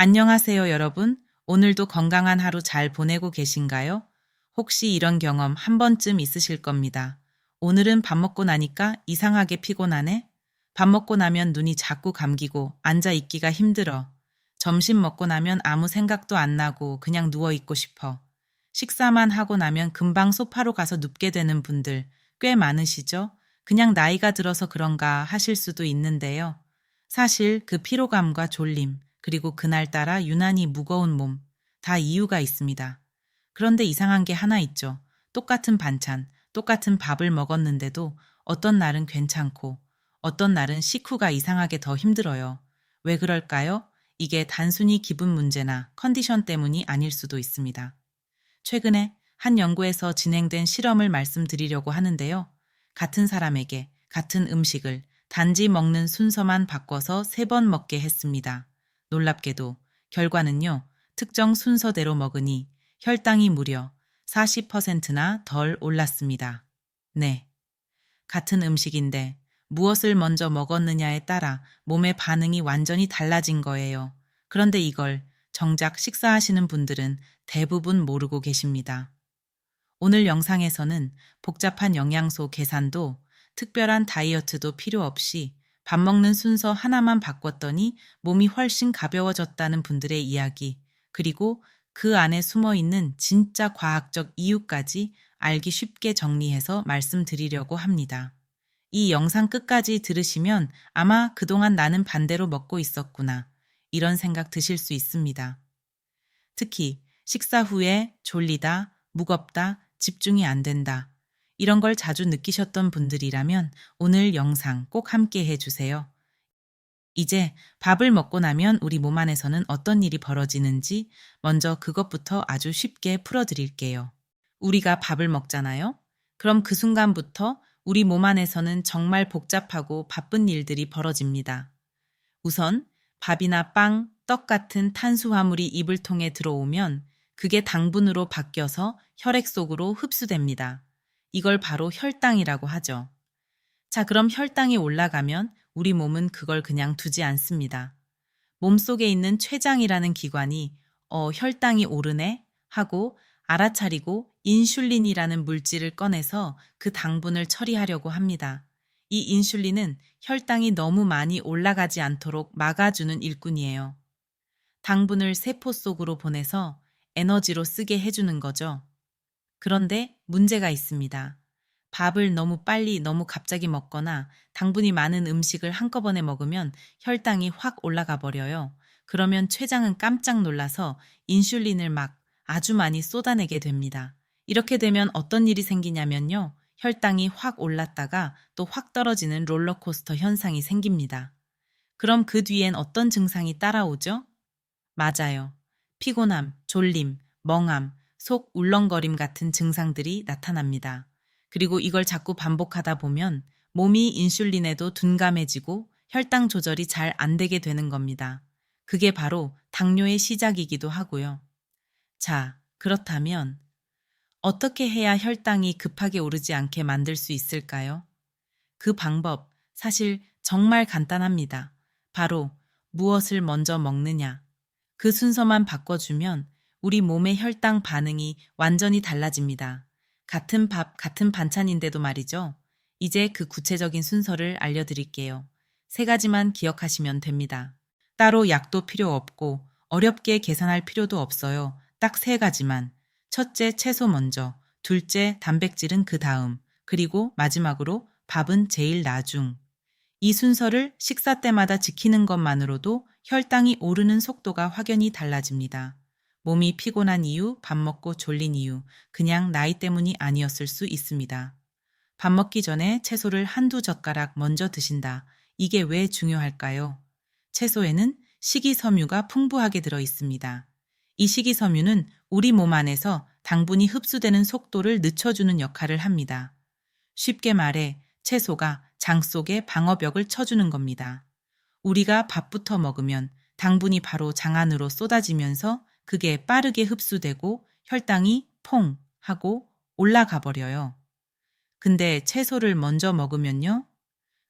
안녕하세요, 여러분. 오늘도 건강한 하루 잘 보내고 계신가요? 혹시 이런 경험 한 번쯤 있으실 겁니다. 오늘은 밥 먹고 나니까 이상하게 피곤하네? 밥 먹고 나면 눈이 자꾸 감기고 앉아 있기가 힘들어. 점심 먹고 나면 아무 생각도 안 나고 그냥 누워 있고 싶어. 식사만 하고 나면 금방 소파로 가서 눕게 되는 분들 꽤 많으시죠? 그냥 나이가 들어서 그런가 하실 수도 있는데요. 사실 그 피로감과 졸림, 그리고 그날따라 유난히 무거운 몸, 다 이유가 있습니다. 그런데 이상한 게 하나 있죠. 똑같은 반찬, 똑같은 밥을 먹었는데도 어떤 날은 괜찮고 어떤 날은 식후가 이상하게 더 힘들어요. 왜 그럴까요? 이게 단순히 기분 문제나 컨디션 때문이 아닐 수도 있습니다. 최근에 한 연구에서 진행된 실험을 말씀드리려고 하는데요. 같은 사람에게 같은 음식을 단지 먹는 순서만 바꿔서 3번 먹게 했습니다. 놀랍게도 결과는요, 특정 순서대로 먹으니 혈당이 무려 40%나 덜 올랐습니다. 네, 같은 음식인데 무엇을 먼저 먹었느냐에 따라 몸의 반응이 완전히 달라진 거예요. 그런데 이걸 정작 식사하시는 분들은 대부분 모르고 계십니다. 오늘 영상에서는 복잡한 영양소 계산도 특별한 다이어트도 필요 없이 밥 먹는 순서 하나만 바꿨더니 몸이 훨씬 가벼워졌다는 분들의 이야기, 그리고 그 안에 숨어 있는 진짜 과학적 이유까지 알기 쉽게 정리해서 말씀드리려고 합니다. 이 영상 끝까지 들으시면 아마 그동안 나는 반대로 먹고 있었구나, 이런 생각 드실 수 있습니다. 특히 식사 후에 졸리다, 무겁다, 집중이 안 된다, 이런 걸 자주 느끼셨던 분들이라면 오늘 영상 꼭 함께 해주세요. 이제 밥을 먹고 나면 우리 몸 안에서는 어떤 일이 벌어지는지 먼저 그것부터 아주 쉽게 풀어드릴게요. 우리가 밥을 먹잖아요? 그럼 그 순간부터 우리 몸 안에서는 정말 복잡하고 바쁜 일들이 벌어집니다. 우선 밥이나 빵, 떡 같은 탄수화물이 입을 통해 들어오면 그게 당분으로 바뀌어서 혈액 속으로 흡수됩니다. 이걸 바로 혈당이라고 하죠. 자, 그럼 혈당이 올라가면 우리 몸은 그걸 그냥 두지 않습니다. 몸속에 있는 췌장이라는 기관이 혈당이 오르네 하고 알아차리고 인슐린이라는 물질을 꺼내서 그 당분을 처리하려고 합니다. 이 인슐린은 혈당이 너무 많이 올라가지 않도록 막아주는 일꾼이에요. 당분을 세포 속으로 보내서 에너지로 쓰게 해주는 거죠. 그런데 문제가 있습니다. 밥을 너무 빨리 너무 갑자기 먹거나 당분이 많은 음식을 한꺼번에 먹으면 혈당이 확 올라가 버려요. 그러면 췌장은 깜짝 놀라서 인슐린을 막 아주 많이 쏟아내게 됩니다. 이렇게 되면 어떤 일이 생기냐면요. 혈당이 확 올랐다가 또 확 떨어지는 롤러코스터 현상이 생깁니다. 그럼 그 뒤엔 어떤 증상이 따라오죠? 맞아요. 피곤함, 졸림, 멍함, 속 울렁거림 같은 증상들이 나타납니다. 그리고 이걸 자꾸 반복하다 보면 몸이 인슐린에도 둔감해지고 혈당 조절이 잘 안 되게 되는 겁니다. 그게 바로 당뇨의 시작이기도 하고요. 자, 그렇다면 어떻게 해야 혈당이 급하게 오르지 않게 만들 수 있을까요? 그 방법, 사실 정말 간단합니다. 바로 무엇을 먼저 먹느냐. 그 순서만 바꿔주면 우리 몸의 혈당 반응이 완전히 달라집니다. 같은 밥, 같은 반찬인데도 말이죠. 이제 그 구체적인 순서를 알려드릴게요. 3가지만 기억하시면 됩니다. 따로 약도 필요 없고 어렵게 계산할 필요도 없어요. 딱 3가지만. 첫째, 채소 먼저. 둘째, 단백질은 그 다음. 그리고 마지막으로 밥은 제일 나중. 이 순서를 식사 때마다 지키는 것만으로도 혈당이 오르는 속도가 확연히 달라집니다. 몸이 피곤한 이유, 밥 먹고 졸린 이유, 그냥 나이 때문이 아니었을 수 있습니다. 밥 먹기 전에 채소를 한두 젓가락 먼저 드신다. 이게 왜 중요할까요? 채소에는 식이섬유가 풍부하게 들어 있습니다. 이 식이섬유는 우리 몸 안에서 당분이 흡수되는 속도를 늦춰주는 역할을 합니다. 쉽게 말해 채소가 장 속에 방어벽을 쳐주는 겁니다. 우리가 밥부터 먹으면 당분이 바로 장 안으로 쏟아지면서 그게 빠르게 흡수되고 혈당이 퐁 하고 올라가 버려요. 근데 채소를 먼저 먹으면요.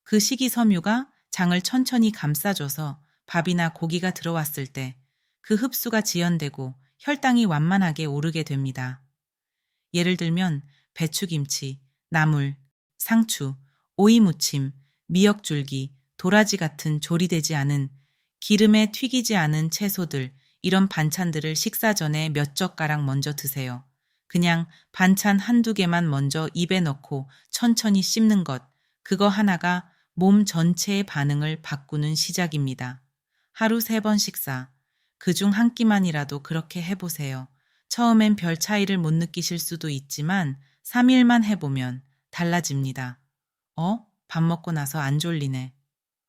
그 식이섬유가 장을 천천히 감싸줘서 밥이나 고기가 들어왔을 때 그 흡수가 지연되고 혈당이 완만하게 오르게 됩니다. 예를 들면 배추김치, 나물, 상추, 오이무침, 미역줄기, 도라지 같은 조리되지 않은 기름에 튀기지 않은 채소들, 이런 반찬들을 식사 전에 몇 젓가락 먼저 드세요. 그냥 반찬 한두 개만 먼저 입에 넣고 천천히 씹는 것, 그거 하나가 몸 전체의 반응을 바꾸는 시작입니다. 하루 3번 식사, 그중 한 끼만이라도 그렇게 해보세요. 처음엔 별 차이를 못 느끼실 수도 있지만 3일만 해보면 달라집니다. 밥 먹고 나서 안 졸리네.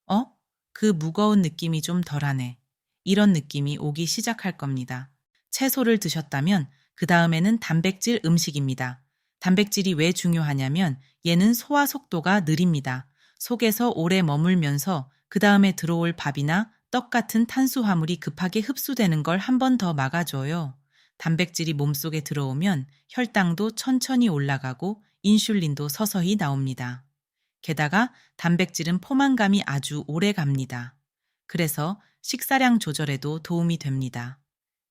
어? 그 무거운 느낌이 좀 덜하네. 이런 느낌이 오기 시작할 겁니다. 채소를 드셨다면 그 다음에는 단백질 음식입니다. 단백질이 왜 중요하냐면 얘는 소화 속도가 느립니다. 속에서 오래 머물면서 그 다음에 들어올 밥이나 떡 같은 탄수화물이 급하게 흡수되는 걸 한 번 더 막아줘요. 단백질이 몸속에 들어오면 혈당도 천천히 올라가고 인슐린도 서서히 나옵니다. 게다가 단백질은 포만감이 아주 오래 갑니다. 그래서 식사량 조절에도 도움이 됩니다.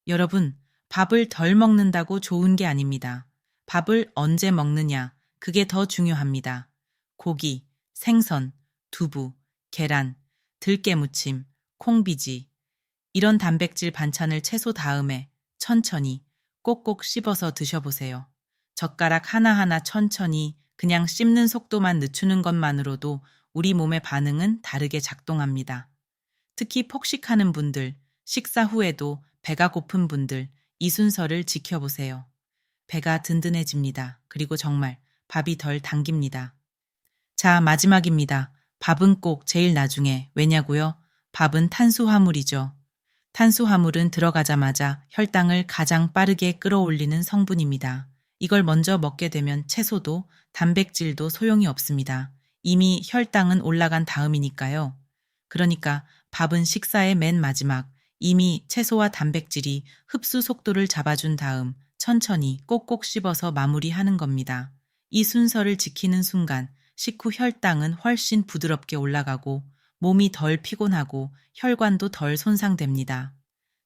여러분, 밥을 덜 먹는다고 좋은 게 아닙니다. 밥을 언제 먹느냐, 그게 더 중요합니다. 고기, 생선, 두부, 계란, 들깨무침, 콩비지, 이런 단백질 반찬을 채소 다음에 천천히 꼭꼭 씹어서 드셔보세요. 젓가락 하나하나 천천히 그냥 씹는 속도만 늦추는 것만으로도 우리 몸의 반응은 다르게 작동합니다. 특히 폭식하는 분들, 식사 후에도 배가 고픈 분들, 이 순서를 지켜보세요. 배가 든든해집니다. 그리고 정말 밥이 덜 당깁니다. 자, 마지막입니다. 밥은 꼭 제일 나중에. 왜냐고요? 밥은 탄수화물이죠. 탄수화물은 들어가자마자 혈당을 가장 빠르게 끌어올리는 성분입니다. 이걸 먼저 먹게 되면 채소도 단백질도 소용이 없습니다. 이미 혈당은 올라간 다음이니까요. 그러니까 밥은 식사의 맨 마지막, 이미 채소와 단백질이 흡수 속도를 잡아준 다음 천천히 꼭꼭 씹어서 마무리하는 겁니다. 이 순서를 지키는 순간 식후 혈당은 훨씬 부드럽게 올라가고 몸이 덜 피곤하고 혈관도 덜 손상됩니다.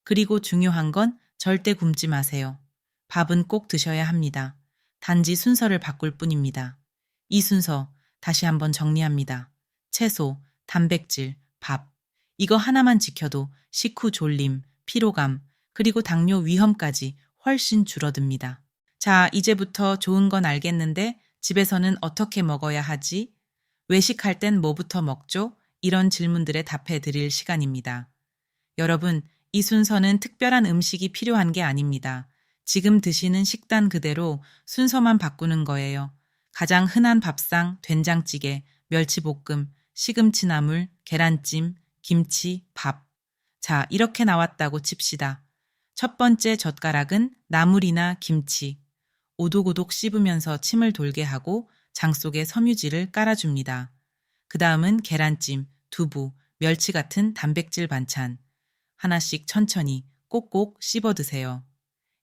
그리고 중요한 건 절대 굶지 마세요. 밥은 꼭 드셔야 합니다. 단지 순서를 바꿀 뿐입니다. 이 순서 다시 한번 정리합니다. 채소, 단백질, 밥. 이거 하나만 지켜도 식후 졸림, 피로감, 그리고 당뇨 위험까지 훨씬 줄어듭니다. 자, 이제부터 좋은 건 알겠는데 집에서는 어떻게 먹어야 하지? 외식할 땐 뭐부터 먹죠? 이런 질문들에 답해 드릴 시간입니다. 여러분, 이 순서는 특별한 음식이 필요한 게 아닙니다. 지금 드시는 식단 그대로 순서만 바꾸는 거예요. 가장 흔한 밥상, 된장찌개, 멸치볶음, 시금치나물, 계란찜, 김치, 밥. 자, 이렇게 나왔다고 칩시다. 첫 번째 젓가락은 나물이나 김치. 오독오독 씹으면서 침을 돌게 하고 장 속에 섬유질을 깔아줍니다. 그 다음은 계란찜, 두부, 멸치 같은 단백질 반찬. 하나씩 천천히 꼭꼭 씹어 드세요.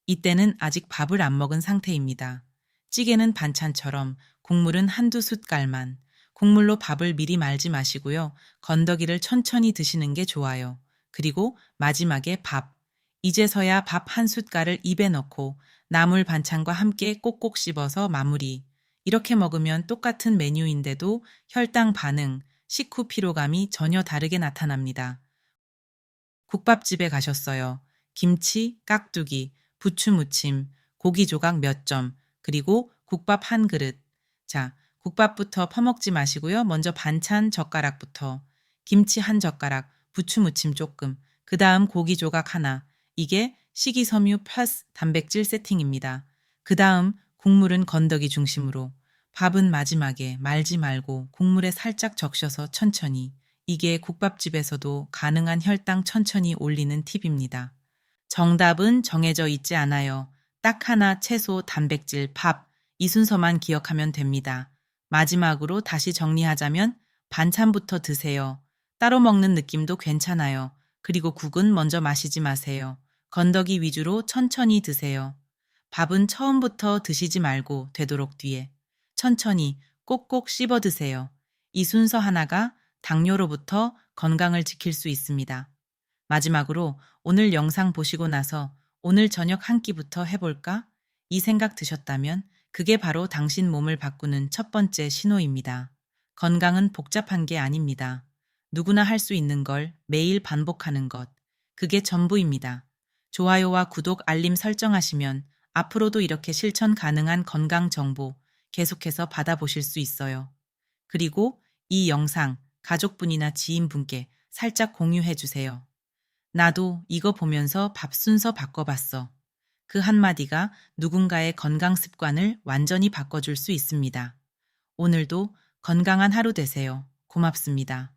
이때는 아직 밥을 안 먹은 상태입니다. 찌개는 반찬처럼, 국물은 한두 숟갈만. 국물로 밥을 미리 말지 마시고요. 건더기를 천천히 드시는 게 좋아요. 그리고 마지막에 밥. 이제서야 밥 한 숟갈을 입에 넣고 나물 반찬과 함께 꼭꼭 씹어서 마무리. 이렇게 먹으면 똑같은 메뉴인데도 혈당 반응, 식후 피로감이 전혀 다르게 나타납니다. 국밥집에 가셨어요. 김치, 깍두기, 부추 무침, 고기 조각 몇 점, 그리고 국밥 한 그릇. 자, 국밥부터 퍼먹지 마시고요. 먼저 반찬 젓가락부터. 김치 한 젓가락, 부추 무침 조금, 그 다음 고기 조각 하나. 이게 식이섬유 플러스 단백질 세팅입니다. 그 다음 국물은 건더기 중심으로. 밥은 마지막에 말지 말고 국물에 살짝 적셔서 천천히. 이게 국밥집에서도 가능한 혈당 천천히 올리는 팁입니다. 정답은 정해져 있지 않아요. 딱 하나 채소, 단백질, 밥, 이 순서만 기억하면 됩니다. 마지막으로 다시 정리하자면 반찬부터 드세요. 따로 먹는 느낌도 괜찮아요. 그리고 국은 먼저 마시지 마세요. 건더기 위주로 천천히 드세요. 밥은 처음부터 드시지 말고 되도록 뒤에. 천천히 꼭꼭 씹어 드세요. 이 순서 하나가 당뇨로부터 건강을 지킬 수 있습니다. 마지막으로 오늘 영상 보시고 나서 오늘 저녁 한 끼부터 해볼까? 이 생각 드셨다면 그게 바로 당신 몸을 바꾸는 첫 번째 신호입니다. 건강은 복잡한 게 아닙니다. 누구나 할 수 있는 걸 매일 반복하는 것. 그게 전부입니다. 좋아요와 구독, 알림 설정하시면 앞으로도 이렇게 실천 가능한 건강 정보 계속해서 받아보실 수 있어요. 그리고 이 영상 가족분이나 지인분께 살짝 공유해 주세요. 나도 이거 보면서 밥 순서 바꿔봤어. 그 한마디가 누군가의 건강 습관을 완전히 바꿔줄 수 있습니다. 오늘도 건강한 하루 되세요. 고맙습니다.